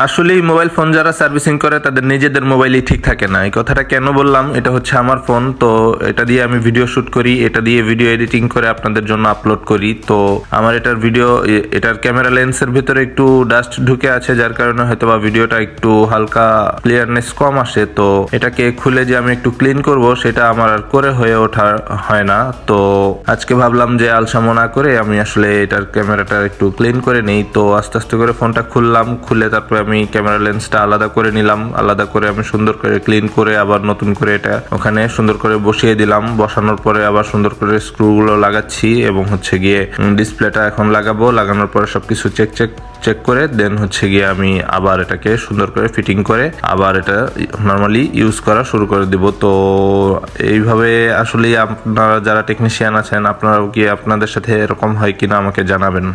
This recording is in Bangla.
আসলেই মোবাইল ফোন যারা সার্ভিসিং করে তাদের নিজেদের মোবাইলই ঠিক থাকে না। এই কথাটা কেন বললাম, এটা হচ্ছে আমার ফোন, তো এটা দিয়ে আমি ভিডিও শুট করি, এটা দিয়ে ভিডিও এডিটিং করে আপনাদের জন্য আপলোড করি। তো আমার এটার ক্যামেরা লেন্সের ভিতরে একটু ডাস্ট ঢুকে আছে, যার কারণে হয়তো বা ভিডিওটা একটু হালকা ক্লিয়ারনেস কম আসে। তো এটাকে খুলে যে আমি একটু ক্লিন করব সেটা আমার আর করে হয়ে ওঠা হয় না। তো আজকে ভাবলাম যে আলসামো না করে আমি আসলে এটার ক্যামেরাটা একটু ক্লিন করে নেই। তো আস্তে আস্তে করে ফোনটা খুললাম, খুলে তারপরে আমি ক্যামেরা লেন্সটা আলাদা করে নিলাম, আলাদা করে আমি সুন্দর করে ক্লিন করে আবার নতুন করে এটা ওখানে সুন্দর করে বসিয়ে দিলাম। বসানোর পরে আবার সুন্দর করে স্ক্রুগুলো লাগাচ্ছি এবং হচ্ছে গিয়ে ডিসপ্লেটা এখন লাগাবো। লাগানোর পরে সবকিছু চেক করে দেন হচ্ছে গিয়ে আমি আবার এটাকে সুন্দর করে ফিটিং করে আবার এটা নর্মালি ইউজ করা শুরু করে দিব। তো এইভাবে আসলে আপনারা যারা টেকনিশিয়ান আছেন, আপনারাও কি আপনাদের সাথে এরকম হয় কিনা আমাকে জানাবেন।